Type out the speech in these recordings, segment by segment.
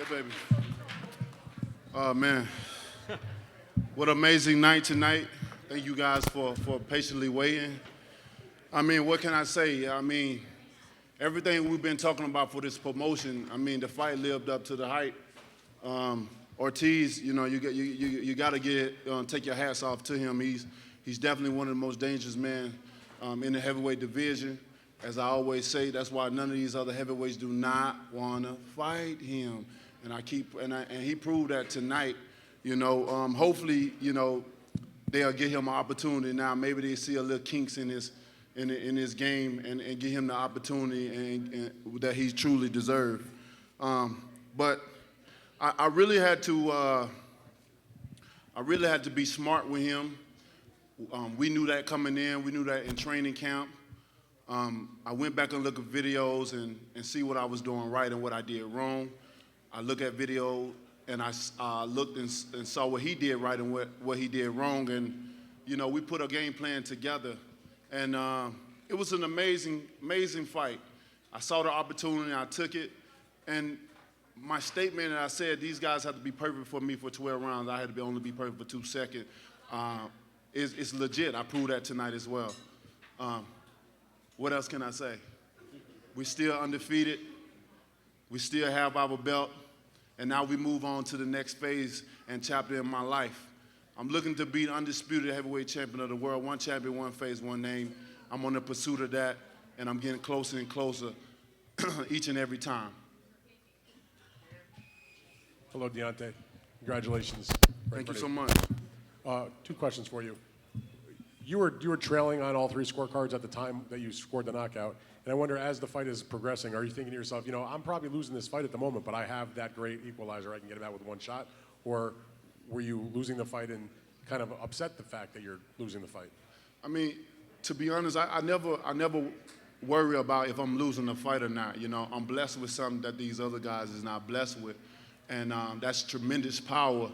baby. Oh, man. What an amazing night tonight. Thank you guys for patiently waiting. I mean, what can I say? I mean, everything we've been talking about for this promotion, I mean, the fight lived up to the hype. Ortiz, you got to take your hats off to him. He's definitely one of the most dangerous men in the heavyweight division. As I always say, that's why none of these other heavyweights do not want to fight him. And he proved that tonight. Hopefully, they'll give him an opportunity now. Maybe they see a little kinks in his game and give him the opportunity and that he truly deserved. But I really had to be smart with him. We knew that coming in. We knew that in training camp. I went back and looked at videos and see what I was doing right and what I did wrong. I look at video and I looked and saw what he did right and what he did wrong. And, we put a game plan together. And it was an amazing, amazing fight. I saw the opportunity, I took it. And my statement that I said, these guys have to be perfect for me for 12 rounds. I had to only be perfect for 2 seconds. It's legit. I proved that tonight as well. What else can I say? We're still undefeated. We still have our belt. And now we move on to the next phase and chapter in my life. I'm looking to be the undisputed heavyweight champion of the world. One champion, one face, one name. I'm on the pursuit of that, and I'm getting closer and closer each and every time. Hello, Deontay. Congratulations. Thank you so much. 2 questions for you. You were trailing on all 3 scorecards at the time that you scored the knockout. And I wonder, as the fight is progressing, are you thinking to yourself, I'm probably losing this fight at the moment, but I have that great equalizer. I can get him out with 1 shot? Or were you losing the fight and kind of upset the fact that you're losing the fight? I mean, to be honest, I never worry about if I'm losing the fight or not. I'm blessed with something that these other guys is not blessed with. And that's tremendous power.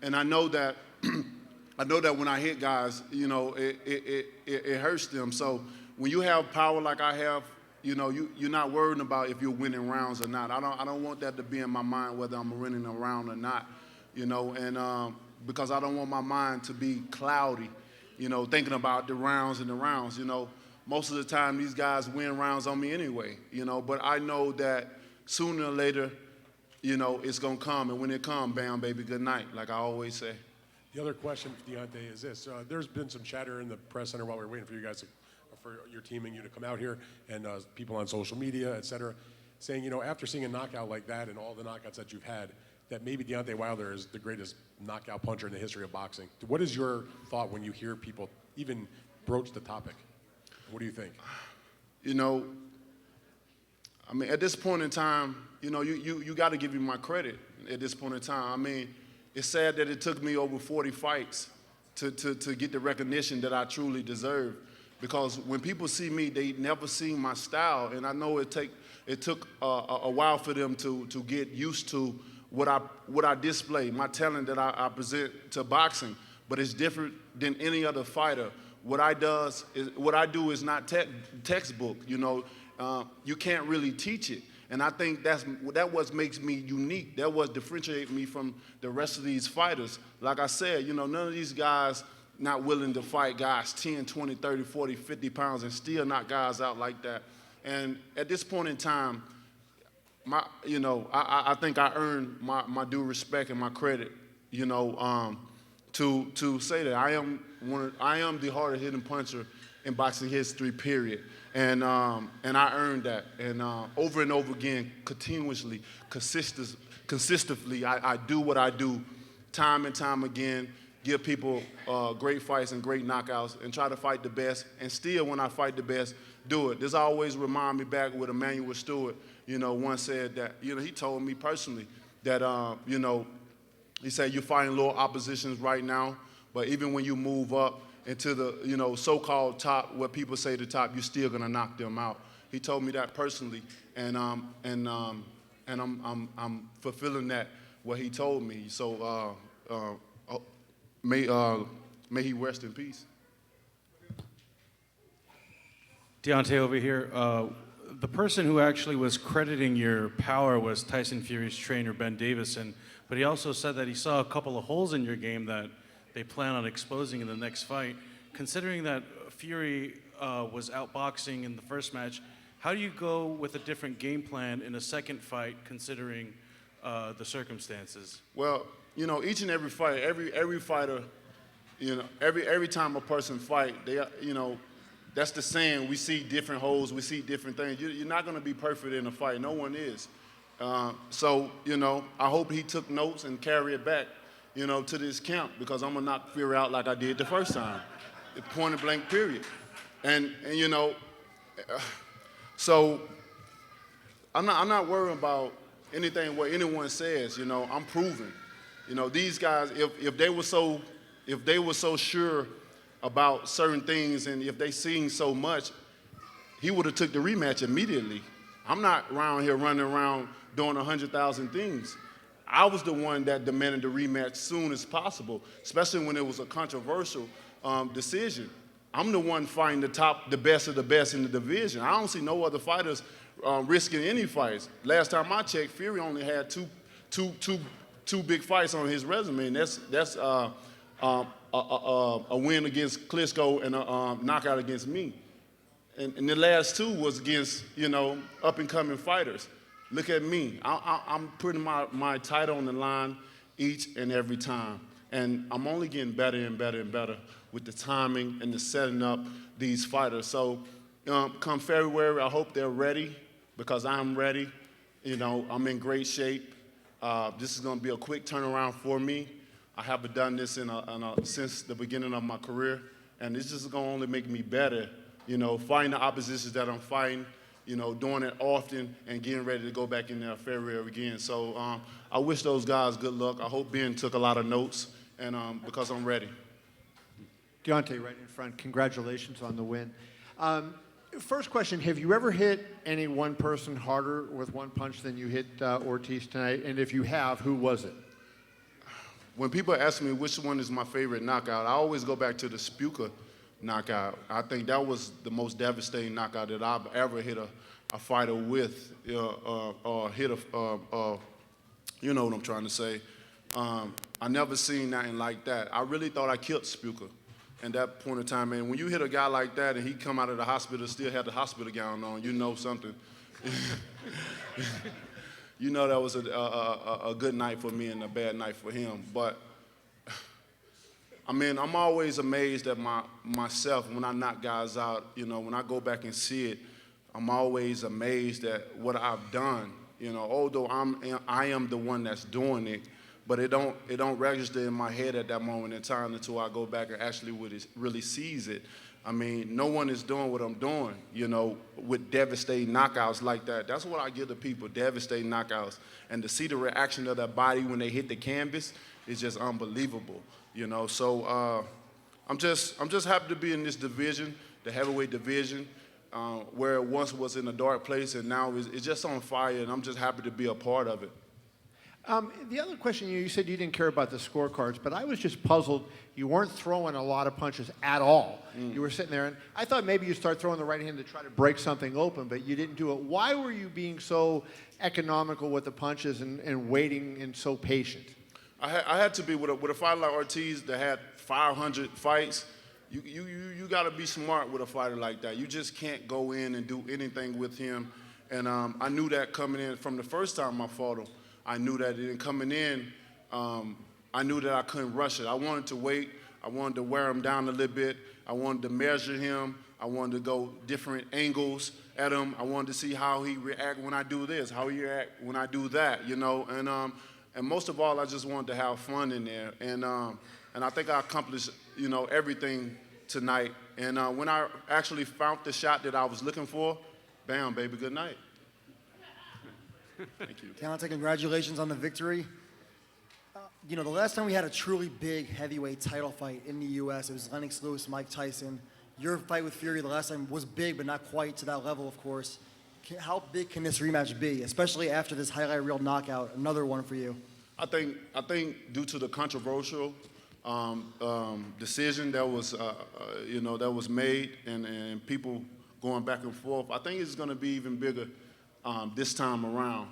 And I know that when I hit guys, it hurts them. So when you have power like I have, you're not worrying about if you're winning rounds or not. I don't want that to be in my mind whether I'm winning a round or not, and because I don't want my mind to be cloudy, thinking about the rounds and the rounds. Most of the time these guys win rounds on me anyway, but I know that sooner or later, it's going to come, and when it comes, bam, baby, good night, like I always say. The other question for Deontay is this. There's been some chatter in the press center while we were waiting for you guys, for your team and you to come out here, and people on social media, et cetera, saying, after seeing a knockout like that and all the knockouts that you've had, that maybe Deontay Wilder is the greatest knockout puncher in the history of boxing. What is your thought when you hear people even broach the topic? What do you think? I mean, at this point in time, you got to give me my credit at this point in time. I mean, it's sad that it took me over 40 fights to get the recognition that I truly deserve. Because when people see me, they never seen my style, and I know it took a while for them to get used to what I display, my talent that I present to boxing. But it's different than any other fighter. What I do is not textbook. You can't really teach it. And I think that what makes me unique. That what differentiates me from the rest of these fighters. Like I said, none of these guys not willing to fight guys 10, 20, 30, 40, 50 pounds and still knock guys out like that. And at this point in time, I think I earned my due respect and my credit, to say that I am the hardest hitting puncher in boxing history, period. And I earned that. And over and over again, continuously, consistently, I do what I do time and time again, give people great fights and great knockouts and try to fight the best. And still, when I fight the best, do it. This always remind me back with Emmanuel Stewart, once said that, he told me personally that, he said, you're fighting low oppositions right now, but even when you move up into the, so-called top, what people say the top, you're still gonna knock them out. He told me that personally, and I'm fulfilling that, what he told me. So may he rest in peace. Deontay over here. the person who actually was crediting your power was Tyson Fury's trainer, Ben Davison, but he also said that he saw a couple of holes in your game that they plan on exposing in the next fight. Considering that Fury was outboxing in the first match, how do you go with a different game plan in a second fight, considering the circumstances? Well, you know, each and every fight, every fighter, you know, every time a person fight, they, you know, that's the saying. We see different holes, we see different things. You're not going to be perfect in a fight. No one is. So, you know, I hope he took notes and carry it back, you know, to this camp, because I'm gonna knock Fury out like I did the first time, point blank, period. And you know, so I'm not worried about anything what anyone says. You know, I'm proven. You know, these guys, if they were so sure about certain things, and if they seen so much, he would have took the rematch immediately. I'm not around here running around doing 100,000 things. I was the one that demanded the rematch soon as possible, especially when it was a controversial decision. I'm the one fighting the best of the best in the division. I don't see no other fighters risking any fights. Last time I checked, Fury only had two big fights on his resume, and that's a win against Klitschko and a knockout against me. And the last two was against, you know, up-and-coming fighters. Look at me. I'm putting my title on the line each and every time. And I'm only getting better and better and better with the timing and the setting up these fighters. So come February, I hope they're ready, because I'm ready. You know, I'm in great shape. This is going to be a quick turnaround for me. I haven't done this since the beginning of my career. And it's just going to only make me better, you know, fighting the oppositions that I'm fighting, you know, doing it often and getting ready to go back in there February again. So I wish those guys good luck. I hope Ben took a lot of notes, and because I'm ready. Deontay, right in front, congratulations on the win. First question, have you ever hit any one person harder with one punch than you hit Ortiz tonight? And if you have, who was it? When people ask me which one is my favorite knockout, I always go back to the Spuka knockout. I think that was the most devastating knockout that I've ever hit a fighter with, or hit you know what I'm trying to say. I never seen nothing like that. I really thought I killed Spuka at that point in time. And when you hit a guy like that and he come out of the hospital, still had the hospital gown on, you know something. You know that was a good night for me and a bad night for him. But I mean, I'm always amazed at myself when I knock guys out. You know, when I go back and see it, I'm always amazed at what I've done. You know, although I am the one that's doing it, but it don't register in my head at that moment in time until I go back and actually really sees it. I mean, no one is doing what I'm doing, you know, with devastating knockouts like that. That's what I give to people, devastating knockouts. And to see the reaction of their body when they hit the canvas is just unbelievable, you know. So I'm just happy to be in this division, the heavyweight division, where it once was in a dark place and now it's just on fire, and I'm just happy to be a part of it. The other question, you said you didn't care about the scorecards, but I was just puzzled. You weren't throwing a lot of punches at all. You were sitting there, and I thought maybe you'd start throwing the right hand to try to break something open, but you didn't do it. Why were you being so economical with the punches and waiting and so patient? I had to be with a fighter like Ortiz that had 500 fights. You got to be smart with a fighter like that. You just can't go in and do anything with him. And I knew that coming in from the first time I fought him. I knew that. And coming in, I knew that I couldn't rush it. I wanted to wait. I wanted to wear him down a little bit. I wanted to measure him. I wanted to go different angles at him. I wanted to see how he react when I do this, how he react when I do that, you know. And most of all, I just wanted to have fun in there. And I think I accomplished, you know, everything tonight. And when I actually found the shot that I was looking for, bam, baby, good night. Thank you. Deontay, congratulations on the victory. You know, the last time we had a truly big heavyweight title fight in the U.S., it was Lennox Lewis, Mike Tyson. Your fight with Fury the last time was big, but not quite to that level, of course. How big can this rematch be, especially after this highlight reel knockout, another one for you? I think due to the controversial decision that was, you know, that was made, and people going back and forth. I think it's going to be even bigger this time around.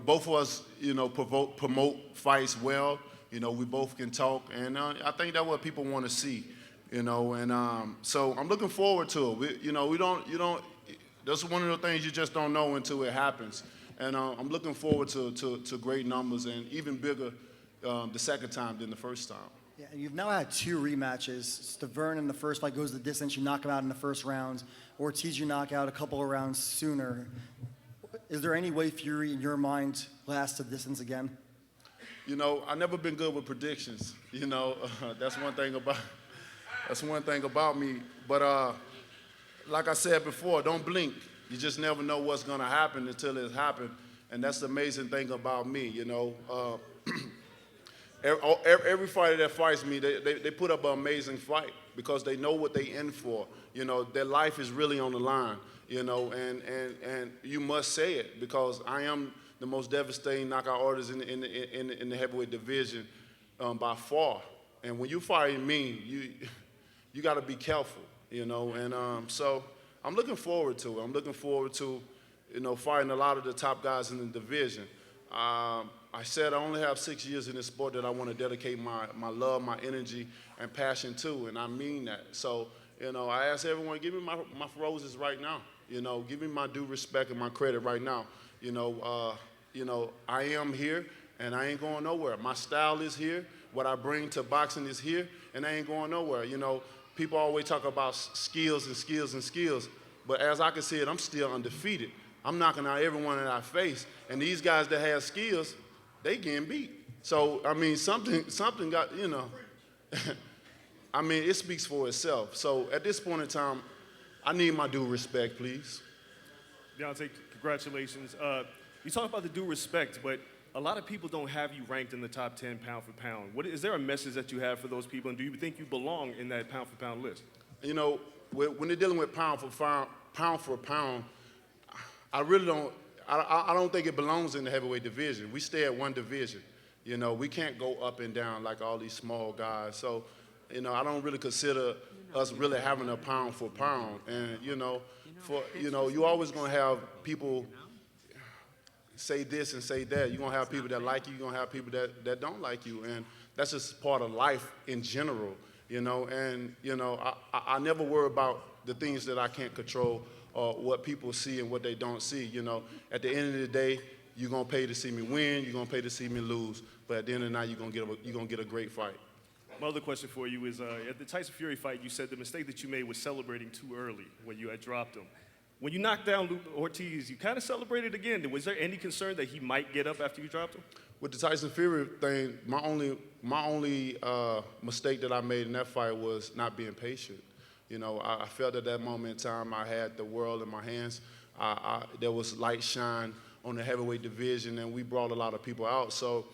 Both of us, promote fights well. We both can talk, and I think that's what people want to see. So I'm looking forward to it. We don't. That's one of the things you just don't know until it happens. And I'm looking forward to great numbers and even bigger the second time than the first time. Yeah, and you've now had 2 rematches. Stavern in the first fight goes the distance. You knock him out in the first round. Ortiz, you knock out a couple of rounds sooner. Is there any way Fury, in your mind, lasts the distance again? I've never been good with predictions. That's one thing about me. But like I said before, don't blink. You just never know what's going to happen until it's happened. And that's the amazing thing about me, Every fighter that fights me, they put up an amazing fight because they know what they in for. Their life is really on the line, and you must say it because I am the most devastating knockout artist in the heavyweight division by far. And when you fight me, you got to be careful, and so I'm looking forward to it. I'm looking forward to, fighting a lot of the top guys in the division. I said I only have 6 years in this sport that I want to dedicate my love, my energy, and passion to, and I mean that. So, I ask everyone, give me my roses right now. Give me my due respect and my credit right now. I am here, and I ain't going nowhere. My style is here. What I bring to boxing is here, and I ain't going nowhere. People always talk about skills and skills and skills, but as I can see it, I'm still undefeated. I'm knocking out everyone that I face, and these guys that have skills, they getting beat. So, something got, it speaks for itself. So, at this point in time, I need my due respect, please. Deontay, congratulations. You talk about the due respect, but a lot of people don't have you ranked in the top 10 pound for pound. Is there a message that you have for those people, and do you think you belong in that pound for pound list? When they're dealing with pound for pound, I really don't. I don't think it belongs in the heavyweight division. We stay at one division. We can't go up and down like all these small guys. So, I don't really consider us really having a pound for pound. And, you're always going to have people say this and say that. You're going to have people that like you. You're going to have people that don't like you. And that's just part of life in general, And, I never worry about the things that I can't control or what people see and what they don't see. At the end of the day, you're going to pay to see me win. You're going to pay to see me lose. But at the end of the night, you're going to get a great fight. My other question for you is, at the Tyson Fury fight, you said the mistake that you made was celebrating too early when you had dropped him. When you knocked down Ortiz, you kind of celebrated again. Was there any concern that he might get up after you dropped him? With the Tyson Fury thing, my only mistake that I made in that fight was not being patient. I felt at that moment in time I had the world in my hands. There was light shine on the heavyweight division, and we brought a lot of people out. So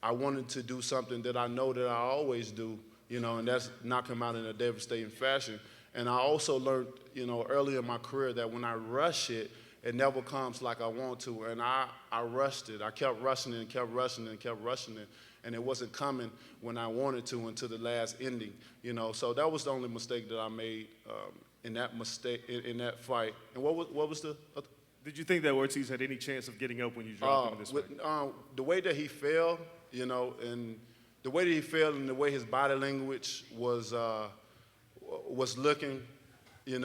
I wanted to do something that I know that I always do, and that's knock him out in a devastating fashion. And I also learned, early in my career that when I rush it, it never comes like I want to. And I rushed it. I kept rushing it and kept rushing it and kept rushing it. And it wasn't coming when I wanted to until the last ending, So that was the only mistake that I made in that fight. And what was the? Did you think that Ortiz had any chance of getting up when you dropped him in this fight? The way that he fell, and the way that he fell, and the way his body language was looking, it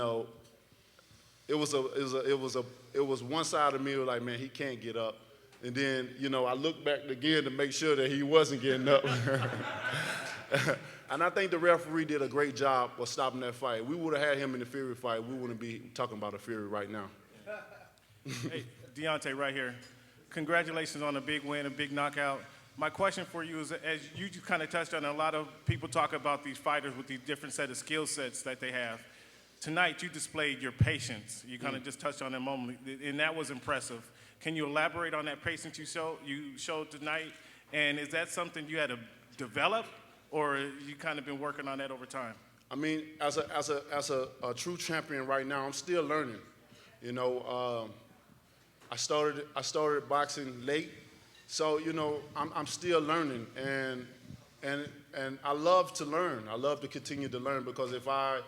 was one side of me was like, man, he can't get up. And then, I looked back again to make sure that he wasn't getting up. And I think the referee did a great job of stopping that fight. We would have had him in the Fury fight. We wouldn't be talking about a Fury right now. Hey, Deontay, right here. Congratulations on a big win, a big knockout. My question for you is, as you just kind of touched on, a lot of people talk about these fighters with these different set of skill sets that they have. Tonight, you displayed your patience. You kind of just touched on it a moment, and that was impressive. Can you elaborate on that patience you showed tonight? And is that something you had to develop, or you kind of been working on that over time? I mean, as a true champion right now, I'm still learning. I started boxing late, so I'm still learning, and I love to learn. I love to continue to learn because if I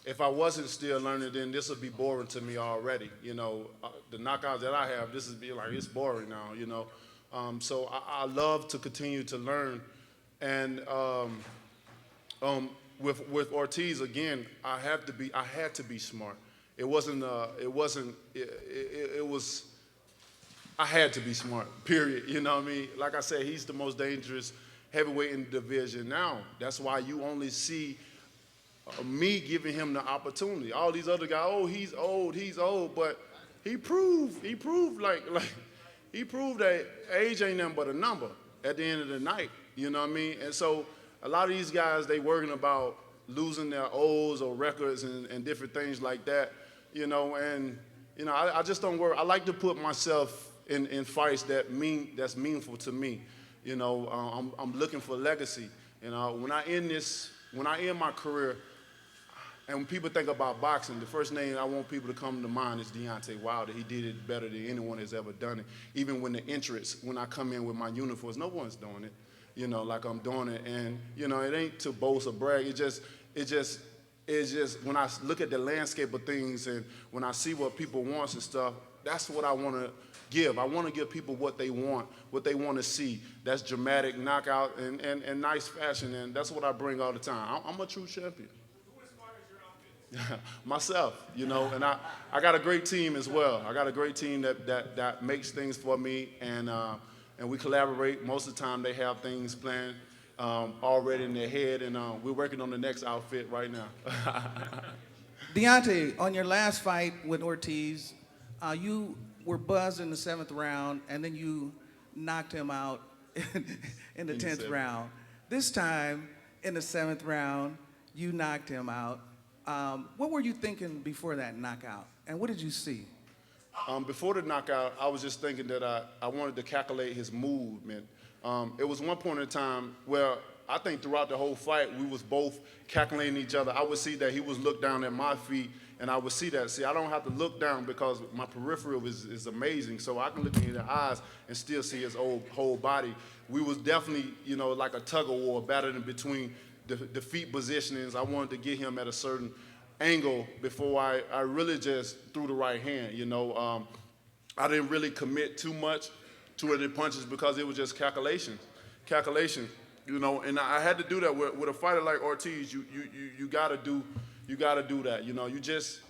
if I wasn't still learning, then this would be boring to me already. You know, the knockouts that I have, this is be like, it's boring now, you know. So I love to continue to learn. And with Ortiz, again, I had to be smart. It was, I had to be smart, period. You know what I mean? Like I said, he's the most dangerous heavyweight in the division now. That's why you only see me giving him the opportunity. All these other guys, oh, he's old, but he proved that age ain't nothing but a number at the end of the night. You know what I mean? And so a lot of these guys, they worrying about losing their O's or records and different things like that. You know, and you know, I just don't worry. I like to put myself in fights that's meaningful to me. You know, I'm looking for legacy. You know, when I end my career, and when people think about boxing, the first name I want people to come to mind is Deontay Wilder. He did it better than anyone has ever done it. Even when the entrance, when I come in with my uniforms, no one's doing it. You know, like I'm doing it, and you know, it ain't to boast or brag. It's just when I look at the landscape of things and when I see what people want and stuff, that's what I want to give. I want to give people what they want to see. That's dramatic knockout and nice fashion, and that's what I bring all the time. I'm a true champion. Who inspires your outfit? Myself, you know, and I got a great team as well. I got a great team that makes things for me, and we collaborate. Most of the time they have things planned already in their head, and we're working on the next outfit right now. Deontay, on your last fight with Ortiz, you were buzzed in the 7th round, and then you knocked him out in the 10th round. This time, in the 7th round, you knocked him out. What were you thinking before that knockout, and what did you see? Before the knockout, I was just thinking that I wanted to calculate his movement. It was one point in time where I think throughout the whole fight, we was both calculating each other. I would see that he was looked down at my feet, and I would see that. See, I don't have to look down because my peripheral is amazing, so I can look in the eyes and still see his whole body. We was definitely, you know, like a tug-of-war, battling between the feet positionings. I wanted to get him at a certain angle before I really just threw the right hand, you know. I didn't really commit too much to any punches because it was just calculation, you know. And I had to do that with a fighter like Ortiz. You gotta do that, you know. You just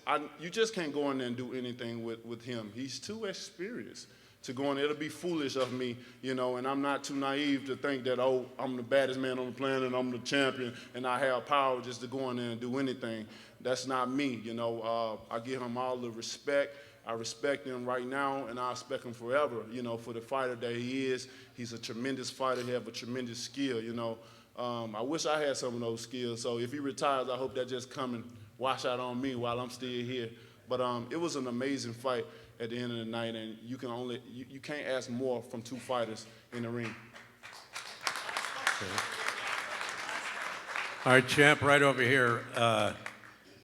can't go in there and do anything with him. He's too experienced to go in there. It'll be foolish of me, you know, and I'm not too naive to think that, oh, I'm the baddest man on the planet and I'm the champion and I have power just to go in there and do anything. That's not me, you know. I give him all the respect. I respect him right now, and I expect him forever, you know, for the fighter that he is. He's a tremendous fighter. He has a tremendous skill, you know. I wish I had some of those skills. So if he retires, I hope that just come and wash out on me while I'm still here. But it was an amazing fight at the end of the night, and you can't ask more from two fighters in the ring. All right, champ, right over here.